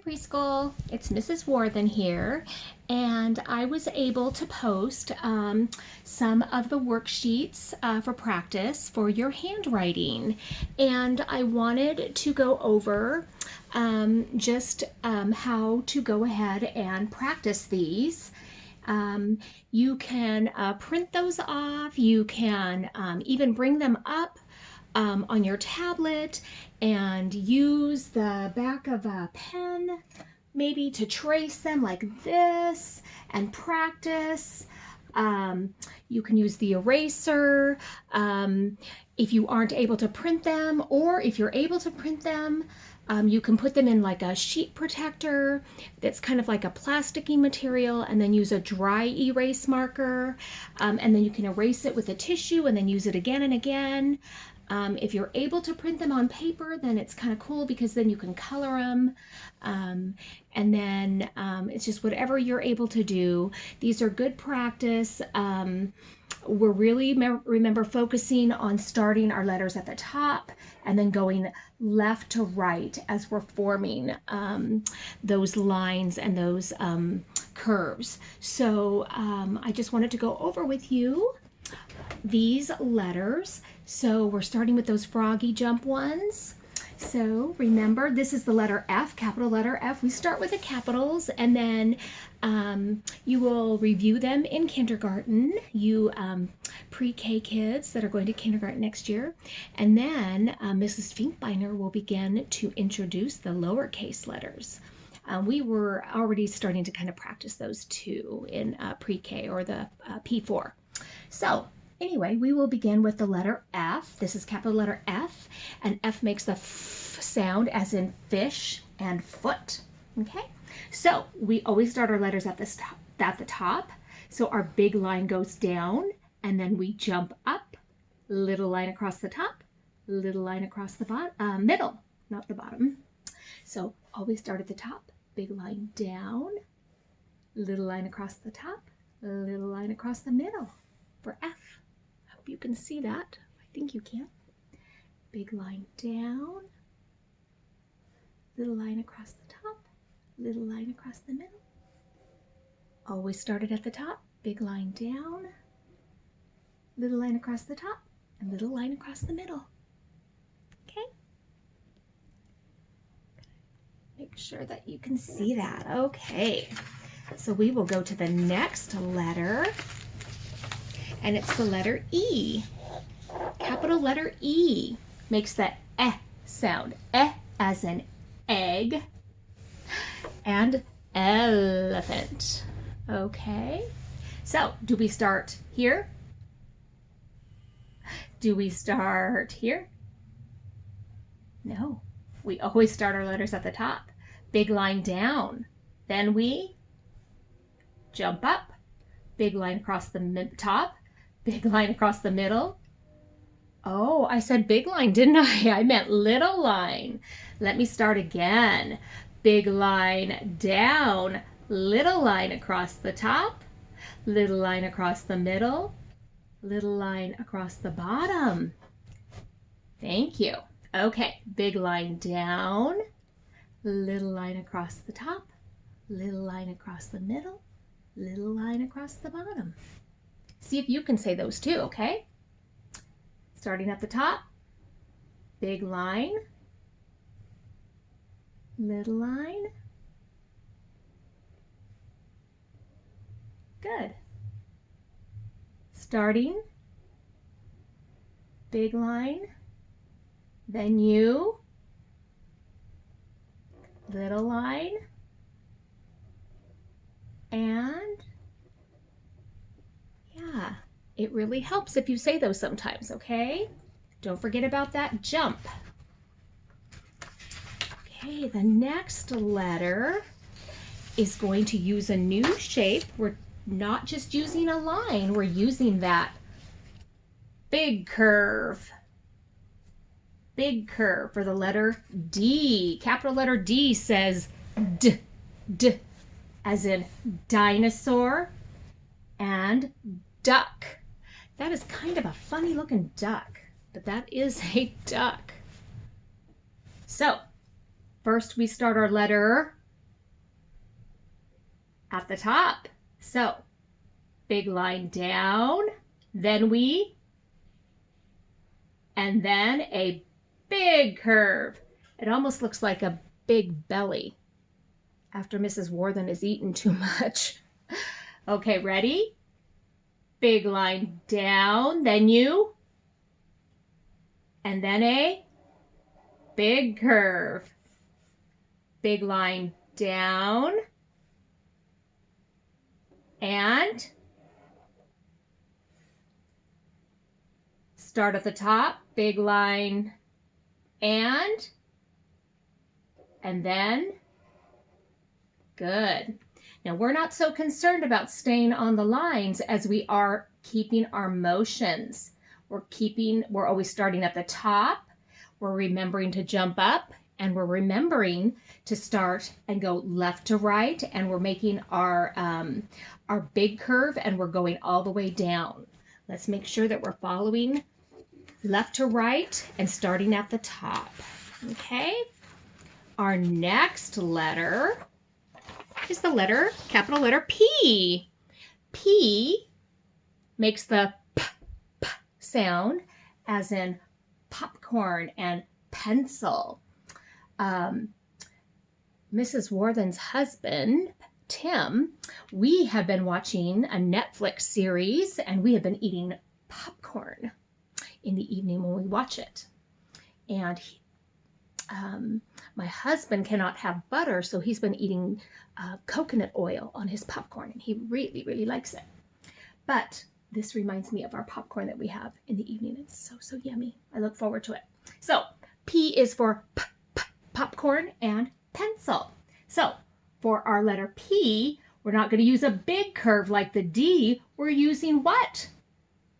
Preschool. It's Mrs. Warthen here, and I was able to post some of the worksheets for practice for your handwriting, and I wanted to go over just how to go ahead and practice these. You can print those off. You can even bring them up on your tablet and use the back of a pen maybe to trace them like this and practice. You can use the eraser if you aren't able to print them, or if you're able to print them, you can put them in like a sheet protector that's kind of like a plasticky material, and then use a dry erase marker, and then you can erase it with a tissue and then use it again and again. If you're able to print them on paper, then it's kind of cool because then you can color them. And then it's just whatever you're able to do. These are good practice. We're really, remember, focusing on starting our letters at the top and then going left to right as we're forming those lines and those curves. So I just wanted to go over with you these letters. So we're starting with those froggy jump ones. So remember, this is the letter F, capital letter F. We start with the capitals, and then you will review them in kindergarten, you pre-K kids that are going to kindergarten next year. And then Mrs. Finkbeiner will begin to introduce the lowercase letters. We were already starting to kind of practice those too in pre-K, or the P4. So anyway, we will begin with the letter F. This is capital letter F, and F makes the F sound as in fish and foot. Okay, so we always start our letters at the top. So our big line goes down, and then we jump up, little line across the top, little line across the bottom, middle, not the bottom. So always start at the top, big line down, little line across the top, little line across the middle for F. You can see that. I think you can. Big line down, little line across the top, little line across the middle. Always started at the top, big line down, little line across the top, and little line across the middle. Okay? Make sure that you can see that. Okay. So we will go to the next letter, and it's the letter E. Capital letter E makes the eh sound. Eh as in egg and elephant. Okay, so do we start here? Do we start here? No, we always start our letters at the top. Big line down. Then we jump up. Big line across the top. Big line across the middle. Oh, I said big line, didn't I? I meant little line. Let me start again. Big line down, little line across the top, little line across the middle, little line across the bottom. Thank you. Okay, big line down, little line across the top, little line across the middle, little line across the bottom. See if you can say those too, okay? Starting at the top, big line, little line. Good. Starting, big line, then you, little line, and yeah, it really helps if you say those sometimes, okay? Don't forget about that jump. Okay, the next letter is going to use a new shape. We're not just using a line, we're using that big curve. Big curve for the letter D. Capital letter D says D, D, as in dinosaur and duck. That is kind of a funny looking duck, but that is a duck. So first we start our letter at the top. So big line down, then we, and then a big curve. It almost looks like a big belly after Mrs. Warthen has eaten too much. Okay, ready? Big line down, then you, and then a big curve. Big line down, and start at the top, big line, and then good. Now we're not so concerned about staying on the lines as we are keeping our motions. We're always starting at the top. We're remembering to jump up, and we're remembering to start and go left to right, and we're making our big curve, and we're going all the way down. Let's make sure that we're following left to right and starting at the top. Okay? Our next letter is the capital letter P. P makes the p sound, as in popcorn and pencil. Mrs. Warthen's husband, Tim, we have been watching a Netflix series, and we have been eating popcorn in the evening when we watch it. And my husband cannot have butter, so he's been eating coconut oil on his popcorn, and he really, really likes it. But this reminds me of our popcorn that we have in the evening. It's so, so yummy. I look forward to it. So P is for popcorn and pencil. So for our letter P, we're not going to use a big curve like the D. We're using what?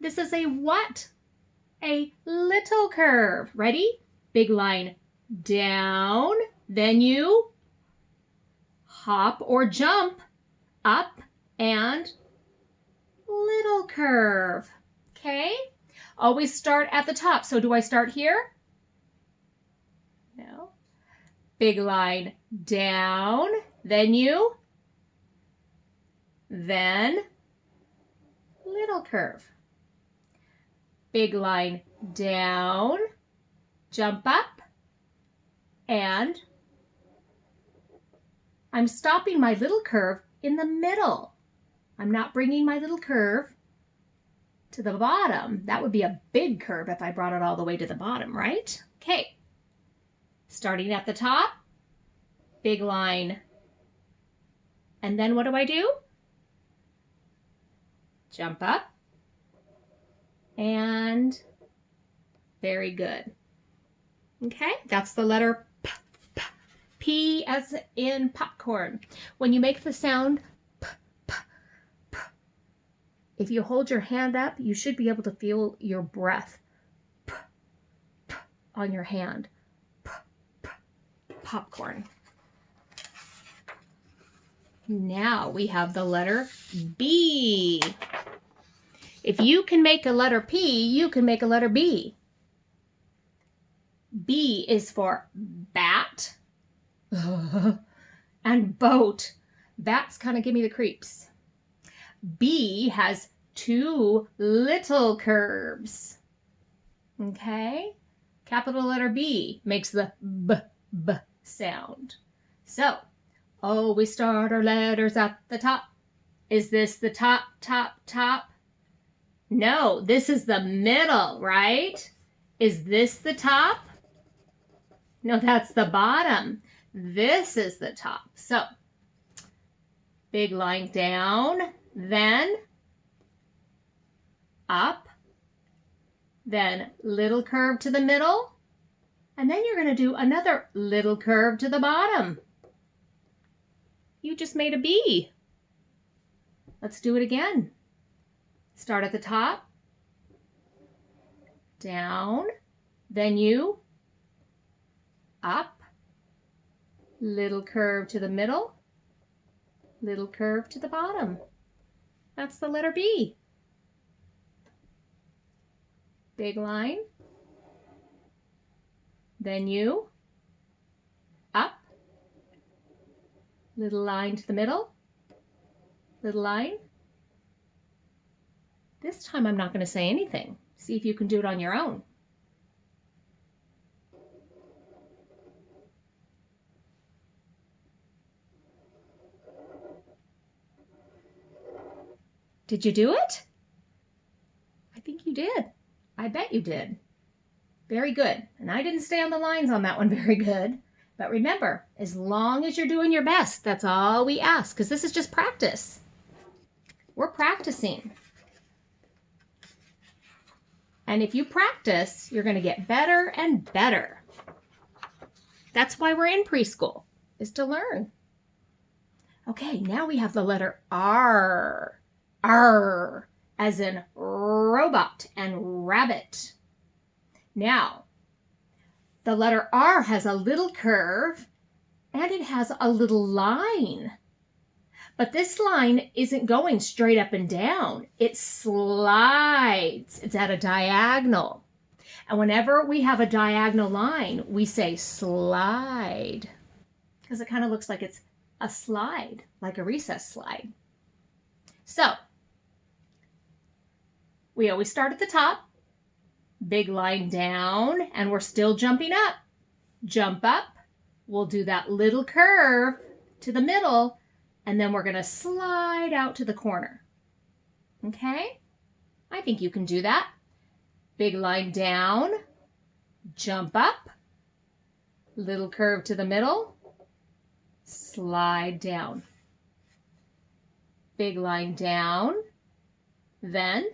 This is a what? A little curve. Ready? Big line down, then you hop or jump up, and little curve. Okay? Always start at the top. So do I start here? No. Big line down, then you, then little curve. Big line down, jump up, and I'm stopping my little curve in the middle. I'm not bringing my little curve to the bottom. That would be a big curve if I brought it all the way to the bottom, right? Okay. Starting at the top, big line. And then what do? Jump up. And very good. Okay, that's the letter P. P as in popcorn. When you make the sound P, P, P, if you hold your hand up, you should be able to feel your breath P, P, on your hand. P, P, popcorn. Now we have the letter B. If you can make a letter P, you can make a letter B. B is for bat and boat. Bats kind of give me the creeps. B has two little curves. Okay? Capital letter B makes the B sound. So, we start our letters at the top. Is this the top? No, this is the middle, right? Is this the top? No, that's the bottom. This is the top. So, big line down, then up, then little curve to the middle, and then you're going to do another little curve to the bottom. You just made a B. Let's do it again. Start at the top, down, then you, up, little curve to the middle, little curve to the bottom. That's the letter B. Big line, then you, up, little line to the middle, Little line. This time I'm not going to say anything. See if you can do it on your own. Did you do it? I think you did. I bet you did. Very good. And I didn't stay on the lines on that one very good. But remember, as long as you're doing your best, that's all we ask, because this is just practice. We're practicing. And if you practice, you're going to get better and better. That's why we're in preschool, is to learn. Okay, now we have the letter R. R, as in robot and rabbit. Now, the letter R has a little curve and it has a little line. But this line isn't going straight up and down. It slides. It's at a diagonal. And whenever we have a diagonal line, we say slide, because it kind of looks like it's a slide, like a recess slide. So, we always start at the top, big line down, and we're still jumping up. Jump up. We'll do that little curve to the middle, and then we're going to slide out to the corner. Okay? I think you can do that. Big line down, jump up, little curve to the middle, slide down. Big line down, then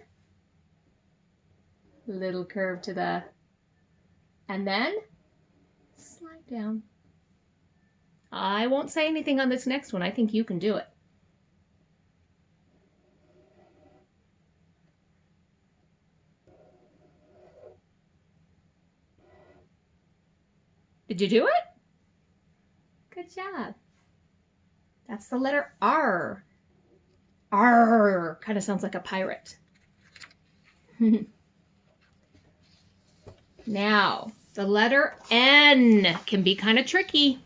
little curve to the, and then slide down. I won't say anything on this next one. I think you can do it. Did you do it? Good job. That's the letter R. R kind of sounds like a pirate. Now, the letter N can be kind of tricky.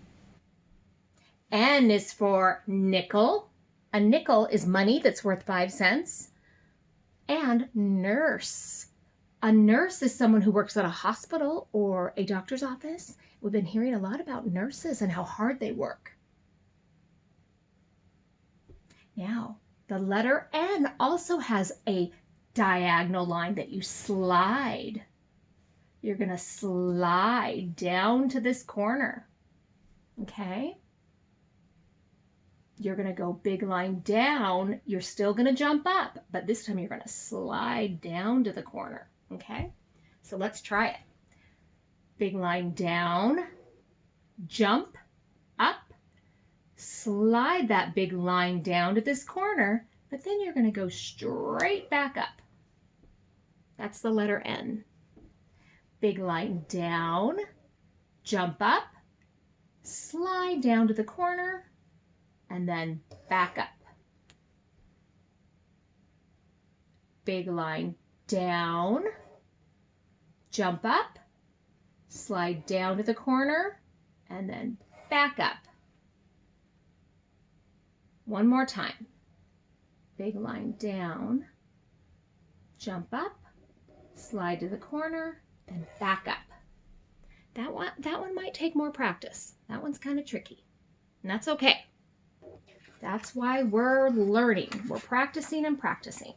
N is for nickel. A nickel is money that's worth 5 cents. And nurse. A nurse is someone who works at a hospital or a doctor's office. We've been hearing a lot about nurses and how hard they work. Now, the letter N also has a diagonal line that you slide. You're going to slide down to this corner. Okay? You're going to go big line down. You're still going to jump up, but this time you're going to slide down to the corner. Okay? So let's try it. Big line down, jump up, slide that big line down to this corner, but then you're going to go straight back up. That's the letter N. Big line down, jump up, slide down to the corner, and then back up. Big line down, jump up, slide down to the corner, and then back up. One more time. Big line down, jump up, slide to the corner, then back up. That one might take more practice. That one's kind of tricky, and that's okay. That's why we're learning. We're practicing and practicing.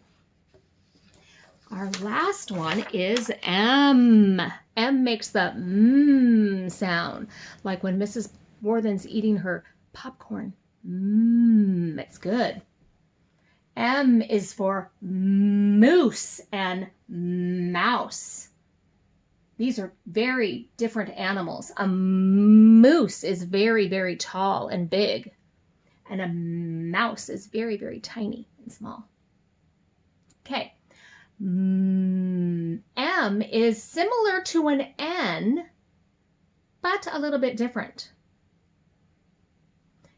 Our last one is M. M makes the sound, like when Mrs. Worthen's eating her popcorn. It's good. M is for moose and mouse. These are very different animals. A moose is very, very tall and big, and a mouse is very, very tiny and small. Okay. M is similar to an N, but a little bit different.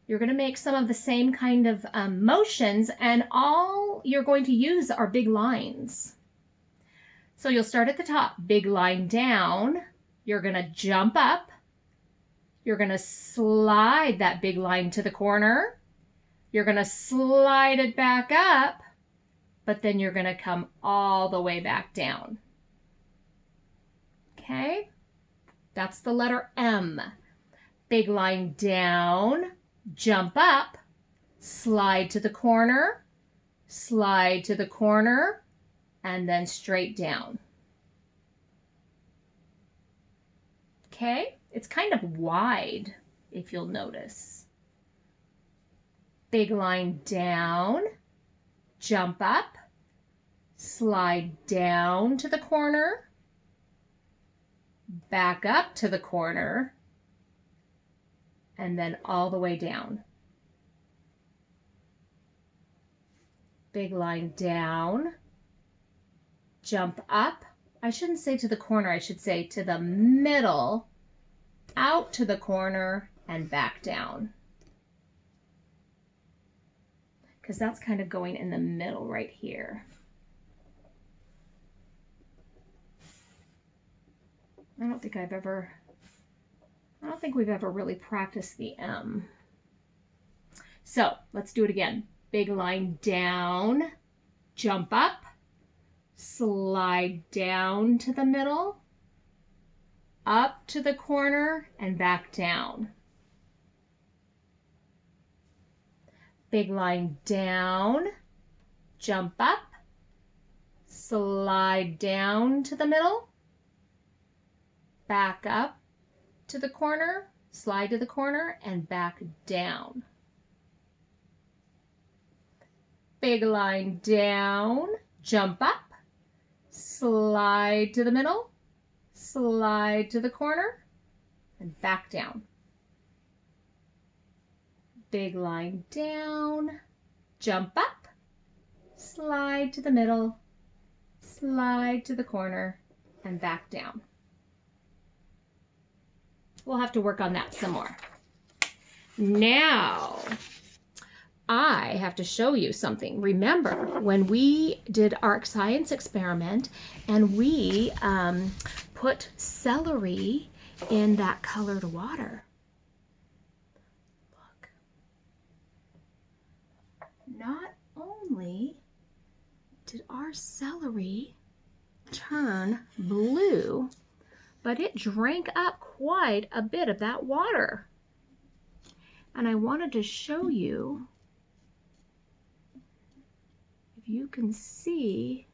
You're going to make some of the same kind of motions, and all you're going to use are big lines. So you'll start at the top, big line down. You're going to jump up. You're going to slide that big line to the corner. You're going to slide it back up, but then you're going to come all the way back down. Okay? That's the letter M. Big line down, jump up, slide to the corner, slide to the corner, and then straight down. Okay? It's kind of wide, if you'll notice. Big line down, jump up, slide down to the corner, back up to the corner, and then all the way down. Big line down, jump up. I shouldn't say to the corner, I should say to the middle, out to the corner, and back down. Because that's kind of going in the middle right here. I don't think we've ever really practiced the M. So let's do it again. Big line down, jump up, slide down to the middle, up to the corner, and back down. Big line down, jump up, slide down to the middle, back up to the corner, slide to the corner, and back down. Big line down, jump up, slide to the middle, slide to the corner, and back down. Big line down, jump up, slide to the middle, slide to the corner, and back down. We'll have to work on that some more. Now, I have to show you something. Remember when we did ARC Science experiment and we put celery in that colored water? Look. Not only did our celery turn blue, but it drank up quite a bit of that water. And I wanted to show you, if you can see,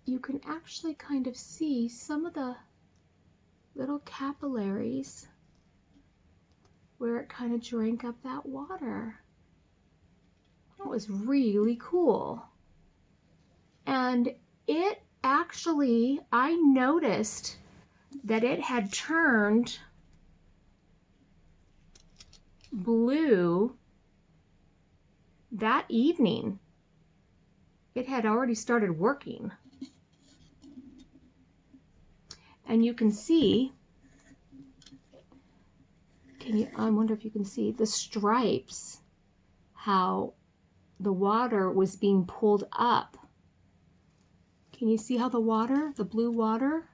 you can actually kind of see some of the little capillaries where it kind of drank up that water. That was really cool. And it actually, I noticed that it had turned blue that evening. It had already started working. And you can see, I wonder if you can see the stripes, how the water was being pulled up. Can you see how the water, the blue water,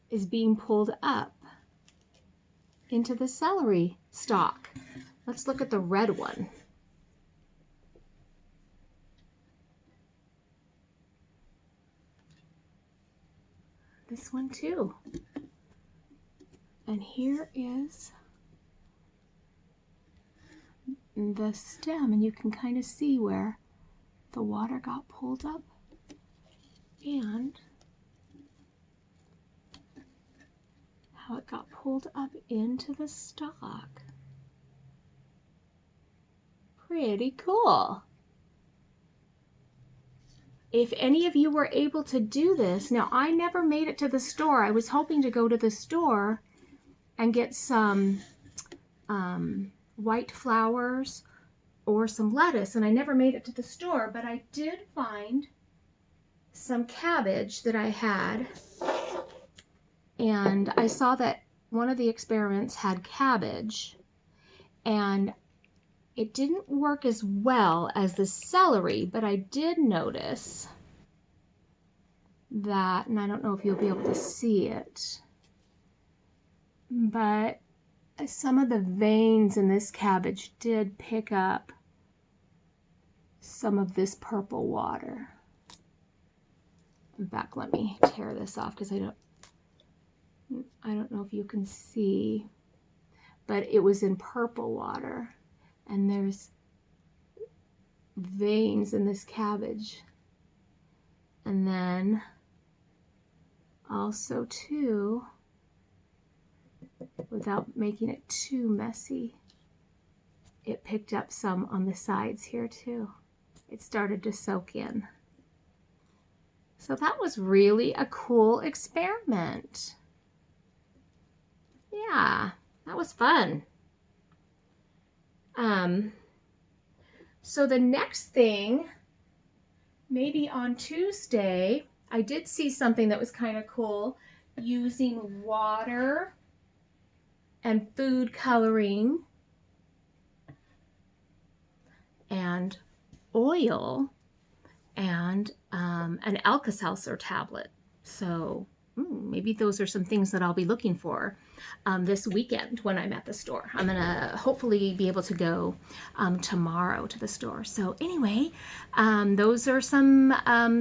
is being pulled up into the celery stalk? Let's look at the red one. This one too. And here is the stem, and you can kind of see where the water got pulled up and how it got pulled up into the stalk. Pretty cool. If any of you were able to do this, now I never made it to the store. I was hoping to go to the store and get some white flowers or some lettuce, and I never made it to the store, but I did find some cabbage that I had, and I saw that one of the experiments had cabbage, and it didn't work as well as the celery, but I did notice that, and I don't know if you'll be able to see it, but some of the veins in this cabbage did pick up some of this purple water. In fact, let me tear this off because I don't know if you can see, but it was in purple water, and there's veins in this cabbage. And then also too, without making it too messy, it picked up some on the sides here too. It started to soak in. So that was really a cool experiment. Yeah, that was fun. So the next thing, maybe on Tuesday, I did see something that was kind of cool, using water and food coloring and oil and an Alka-Seltzer tablet. So maybe those are some things that I'll be looking for this weekend when I'm at the store. I'm gonna hopefully be able to go tomorrow to the store. So anyway, those are some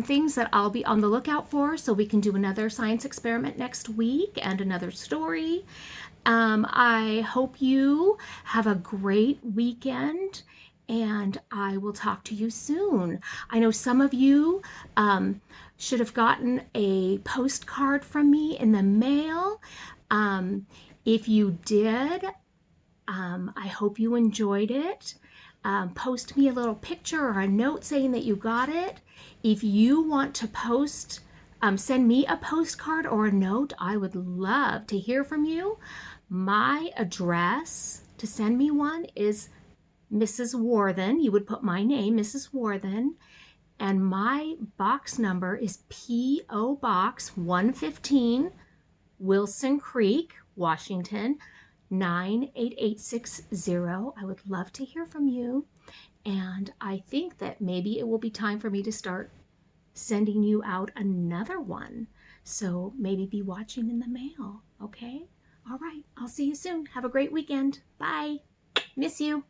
things that I'll be on the lookout for, so we can do another science experiment next week and another story. I hope you have a great weekend, and I will talk to you soon. I know some of you should have gotten a postcard from me in the mail. If you did, I hope you enjoyed it. Post me a little picture or a note saying that you got it. If you want to post, send me a postcard or a note, I would love to hear from you. My address to send me one is Mrs. Warthen. You would put my name, Mrs. Warthen, and my box number is P.O. Box 115, Wilson Creek, Washington, 98860. I would love to hear from you, and I think that maybe it will be time for me to start sending you out another one. So maybe be watching in the mail, okay? All right, I'll see you soon. Have a great weekend. Bye. Miss you.